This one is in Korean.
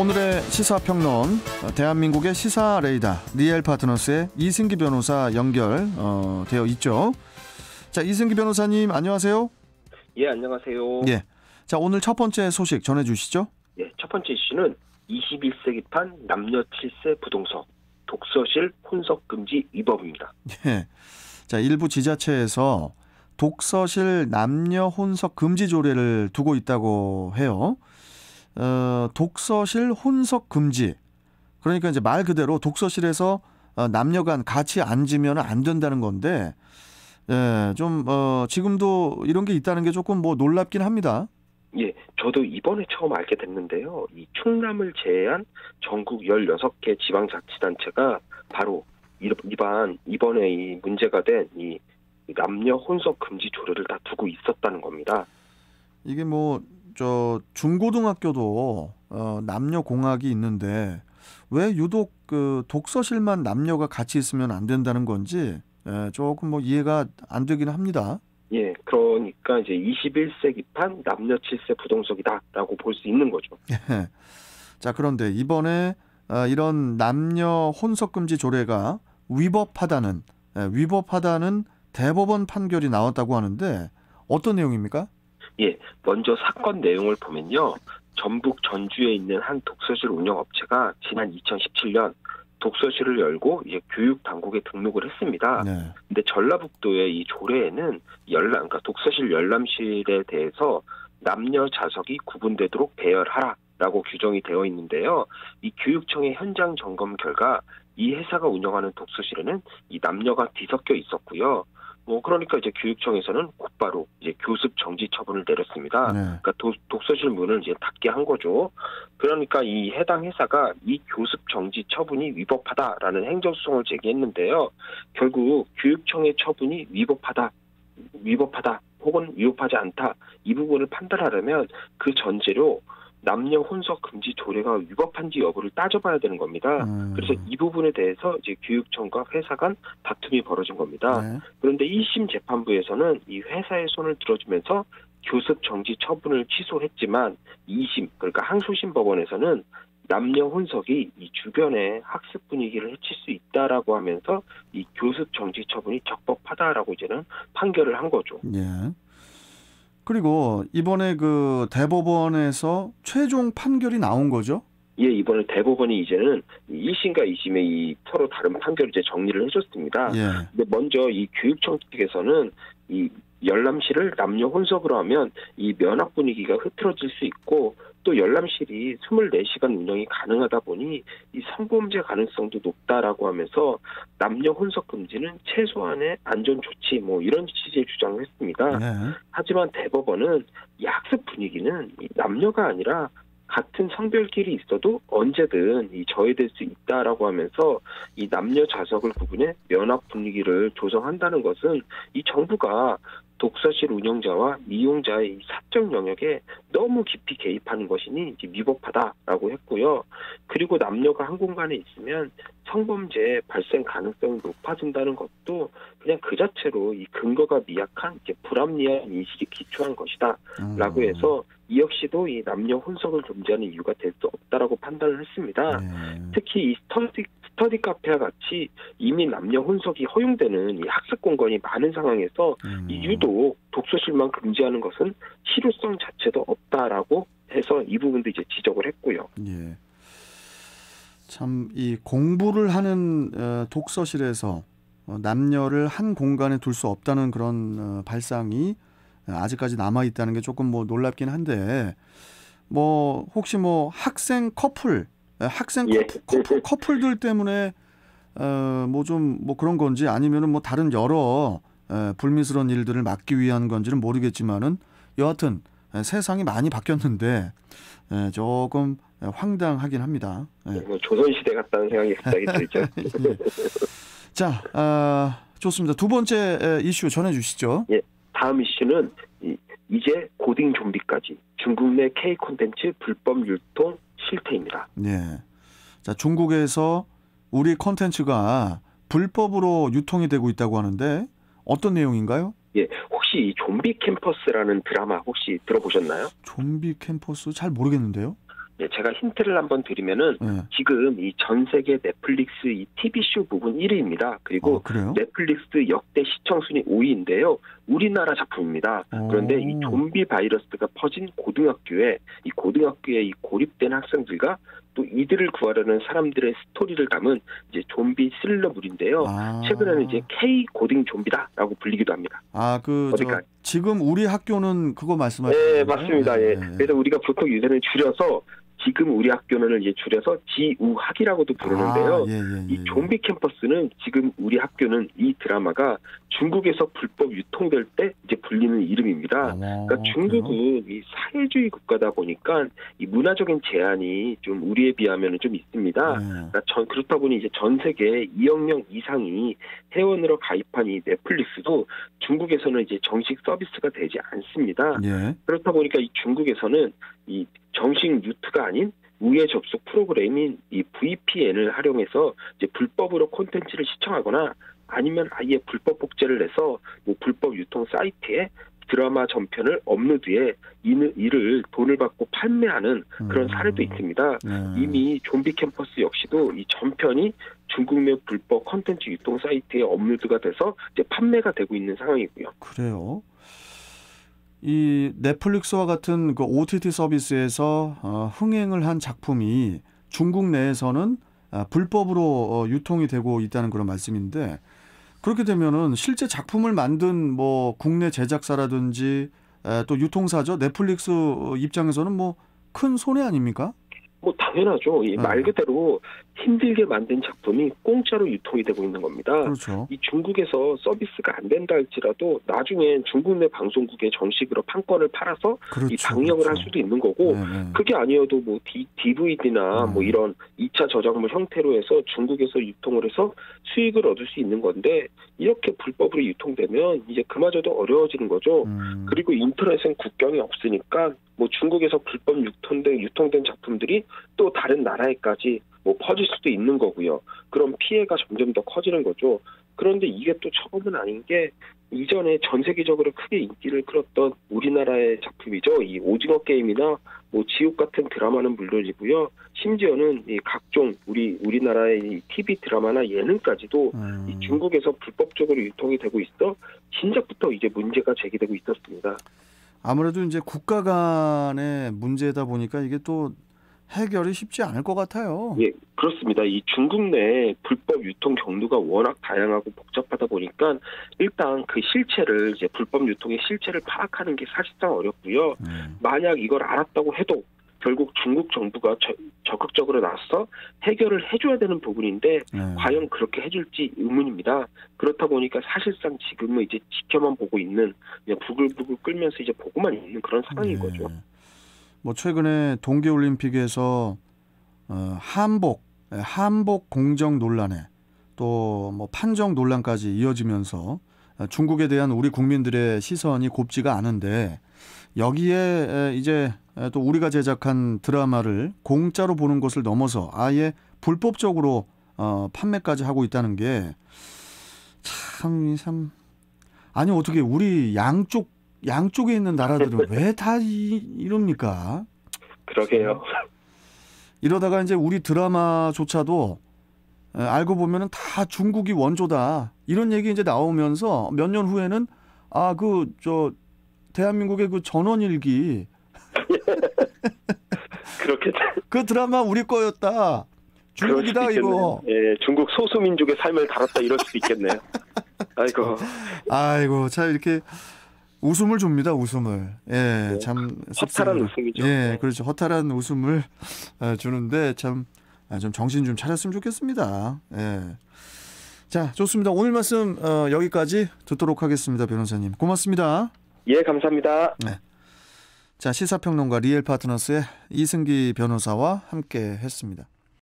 오늘의 시사평론, 대한민국의 시사 레이더 리엘 파트너스의 이승기 변호사 연결되어 있죠. 자, 이승기 변호사님 안녕하세요. 예, 안녕하세요. 예. 자, 오늘 첫 번째 소식 전해주시죠. 예, 첫 번째 이슈는 21세기판 남녀 7세 부동석 독서실 혼석 금지 위법입니다. 예. 자, 일부 지자체에서 독서실 남녀 혼석 금지 조례를 두고 있다고 해요. 독서실 혼석 금지. 그러니까 이제 말 그대로 독서실에서 남녀 간 같이 앉으면 안 된다는 건데, 지금도 이런 게 있다는 게 조금 놀랍긴 합니다. 예, 저도 이번에 처음 알게 됐는데요. 이 충남을 제외한 전국 16개 지방자치단체가 바로 이번에 이 문제가 된 이 남녀 혼석 금지 조례를 다 두고 있었다는 겁니다. 이게 중고등학교도 남녀 공학이 있는데 왜 유독 그 독서실만 남녀가 같이 있으면 안 된다는 건지 조금 이해가 안 되긴 합니다. 예, 그러니까 이제 21세기판 남녀 7세 부동석이다라고 볼 수 있는 거죠. 자, 그런데 이번에 이런 남녀 혼석 금지 조례가 위법하다는 대법원 판결이 나왔다고 하는데 어떤 내용입니까? 예, 먼저 사건 내용을 보면요. 전북 전주에 있는 한 독서실 운영업체가 지난 2017년 독서실을 열고 이제 교육 당국에 등록을 했습니다. 네. 근데 전라북도의 이 조례에는 그러니까 독서실 열람실에 대해서 남녀 좌석이 구분되도록 배열하라라고 규정이 되어 있는데요. 이 교육청의 현장 점검 결과 이 회사가 운영하는 독서실에는 이 남녀가 뒤섞여 있었고요. 그러니까 이제 교육청에서는 곧바로 이제 교습 정지 처분을 내렸습니다. 네. 그러니까 독서실 문을 이제 닫게 한 거죠. 그러니까 이 해당 회사가 이 교습 정지 처분이 위법하다라는 행정소송을 제기했는데요. 결국 교육청의 처분이 위법하다 혹은 위법하지 않다 이 부분을 판단하려면 그 전제로 남녀 혼석 금지 조례가 위법한지 여부를 따져봐야 되는 겁니다. 그래서 이 부분에 대해서 이제 교육청과 회사 간 다툼이 벌어진 겁니다. 네. 그런데 1심 재판부에서는 이 회사의 손을 들어주면서 교습 정지 처분을 취소했지만 2심, 그러니까 항소심 법원에서는 남녀 혼석이 이 주변의 학습 분위기를 해칠 수 있다라고 하면서 이 교습 정지 처분이 적법하다라고 이제는 판결을 한 거죠. 예. 그리고 이번에 그 대법원에서 최종 판결이 나온 거죠? 예, 이번에 대법원이 이제는 1심과 2심의 이 서로 다른 판결을 이제 정리를 해줬습니다. 예. 근데 먼저 이 교육청 측에서는 이 열람실을 남녀 혼석으로 하면 이 면학 분위기가 흐트러질 수 있고 또 열람실이 24시간 운영이 가능하다 보니 이 성범죄 가능성도 높다라고 하면서 남녀 혼석 금지는 최소한의 안전 조치 이런 취지의 주장을 했습니다. 네. 하지만 대법원은 이 학습 분위기는 이 남녀가 아니라 같은 성별끼리 있어도 언제든 이 저해될 수 있다라고 하면서 이 남녀 좌석을 구분해 면학 분위기를 조성한다는 것은 이 정부가 독서실 운영자와 이용자의 사적 영역에 너무 깊이 개입하는 것이니 이제 위법하다라고 했고요. 그리고 남녀가 한 공간에 있으면 성범죄 발생 가능성이 높아진다는 것도 그냥 그 자체로 이 근거가 미약한 이제 불합리한 인식에 기초한 것이다라고 해서 이 역시도 이 남녀 혼석을 금지하는 이유가 될 수 없다라고 판단을 했습니다. 특히 이 스터디 카페와 같이 이미 남녀 혼석이 허용되는 이 학습 공간이 많은 상황에서 이 유독 독서실만 금지하는 것은 실효성 자체도 없다라고 해서 이 부분도 이제 지적을 했고요. 예. 참 이 공부를 하는 독서실에서 남녀를 한 공간에 둘 수 없다는 그런 발상이 아직까지 남아 있다는 게 조금 놀랍긴 한데 혹시 학생 커플 커플들 때문에 그런 건지 아니면은 다른 여러 불미스러운 일들을 막기 위한 건지는 모르겠지만은 여하튼 세상이 많이 바뀌었는데 조금 황당하긴 합니다. 조선시대 같다는 생각이 갑자기 들죠. 예. 자, 좋습니다. 두 번째 이슈 전해주시죠. 예, 다음 이슈는 이제 고딩 좀비까지 중국 내 K 콘텐츠 불법 유통 실태입니다. 네. 자, 중국에서 우리 콘텐츠가 불법으로 유통이 되고 있다고 하는데 어떤 내용인가요? 예, 혹시 이 좀비 캠퍼스라는 드라마 혹시 들어보셨나요? 좀비 캠퍼스 잘 모르겠는데요. 네, 제가 힌트를 한번 드리면은 네. 지금 이 전 세계 넷플릭스 이 TV쇼 부분 1위입니다. 그리고 그래요? 넷플릭스 역대 시청 순위 5위인데요. 우리나라 작품입니다. 그런데 이 좀비 바이러스가 퍼진 고등학교에 이 고립된 학생들과 또 이들을 구하려는 사람들의 스토리를 담은 이제 좀비 스릴러물인데요. 최근에는 이제 K 고딩 좀비다라고 불리기도 합니다. 지금 우리 학교는 그거 말씀하시는 거예요? 네, 맞습니다. 예. 그래서 우리가 보통 요새는 줄여서 지금 우리 학교는 이제 줄여서 지우학이라고도 부르는데요. 이 좀비 캠퍼스는 지금 우리 학교는 이 드라마가 중국에서 불법 유통될 때 이제 불리는 이름입니다. 그러니까 중국은 이 사회주의 국가다 보니까 이 문화적인 제한이 좀 우리에 비하면 좀 있습니다. 그러니까 그렇다 보니 이제 전 세계 2억 명 이상이 회원으로 가입한 이 넷플릭스도 중국에서는 이제 정식 서비스가 되지 않습니다. 그렇다 보니까 이 중국에서는 이 정식 유트가 아닌 우회 접속 프로그램인 이 VPN을 활용해서 이제 불법으로 콘텐츠를 시청하거나 아니면 아예 불법 복제를 내서 뭐 불법 유통 사이트에 드라마 전편을 업로드해 이를 돈을 받고 판매하는 그런 사례도 있습니다. 이미 좀비 캠퍼스 역시도 이 전편이 중국 내 불법 콘텐츠 유통 사이트에 업로드가 돼서 이제 판매가 되고 있는 상황이고요. 그래요? 이 넷플릭스와 같은 그 OTT 서비스에서 흥행을 한 작품이 중국 내에서는 불법으로 유통이 되고 있다는 그런 말씀인데, 그렇게 되면은 실제 작품을 만든 뭐 국내 제작사라든지 또 유통사죠, 넷플릭스 입장에서는 뭐 큰 손해 아닙니까? 뭐 당연하죠. 말 그대로 힘들게 만든 작품이 공짜로 유통이 되고 있는 겁니다. 그렇죠. 이 중국에서 서비스가 안 된다 할지라도 나중엔 중국 내 방송국에 정식으로 판권을 팔아서 이 방영을 할 수도 있는 거고, 그게 아니어도 뭐 DVD나 뭐 이런 2차 저작물 형태로 해서 중국에서 유통을 해서 수익을 얻을 수 있는 건데, 이렇게 불법으로 유통되면 이제 그마저도 어려워지는 거죠. 그리고 인터넷은 국경이 없으니까 뭐 중국에서 불법 유통된 작품들이 또 다른 나라에까지 뭐 퍼질 수도 있는 거고요. 그럼 피해가 점점 더 커지는 거죠. 그런데 이게 또 처음은 아닌 게, 이전에 전 세계적으로 크게 인기를 끌었던 우리나라의 작품이죠. 이 오징어 게임이나 뭐 지옥 같은 드라마는 물론이고요. 심지어는 이 각종 우리나라의 이 TV 드라마나 예능까지도 이 중국에서 불법적으로 유통이 되고 있어 진작부터 이제 문제가 제기되고 있었습니다. 아무래도 이제 국가 간의 문제다 보니까 이게 또 해결이 쉽지 않을 것 같아요. 예, 그렇습니다. 이 중국 내 불법 유통 경로가 워낙 다양하고 복잡하다 보니까 일단 그 실체를, 이제 불법 유통의 실체를 파악하는 게 사실상 어렵고요. 만약 이걸 알았다고 해도 결국 중국 정부가 적극적으로 나서 해결을 해줘야 되는 부분인데 과연 그렇게 해줄지 의문입니다. 그렇다 보니까 사실상 지금은 이제 지켜만 보고 있는, 그냥 부글부글 끓면서 이제 보고만 있는 그런 상황인 거죠. 뭐 최근에 동계올림픽에서 한복 공정 논란에 또 뭐 판정 논란까지 이어지면서 중국에 대한 우리 국민들의 시선이 곱지가 않은데, 여기에 이제 또 우리가 제작한 드라마를 공짜로 보는 것을 넘어서 아예 불법적으로 판매까지 하고 있다는 게 참 아니 어떻게 우리 양쪽에 있는 나라들은 왜 다 이럽니까? 그러게요. 이러다가 이제 우리 드라마조차도 알고 보면은 다 중국이 원조다, 이런 얘기 이제 나오면서 몇 년 후에는 대한민국의 그 전원일기 그렇게 그 드라마 우리 거였다, 중국이다 이거. 예, 중국 소수민족의 삶을 다뤘다, 이럴 수도 있겠네요. 아이고 참 이렇게 웃음을 줍니다, 웃음을. 예, 참 허탈한 웃음이죠. 예, 그렇죠. 허탈한 웃음을 주는데 참 좀 정신 좀 차렸으면 좋겠습니다. 예. 자, 좋습니다. 오늘 말씀 여기까지 듣도록 하겠습니다, 변호사님. 고맙습니다. 예, 감사합니다. 네. 자, 시사평론가 리엘파트너스의 이승기 변호사와 함께 했습니다.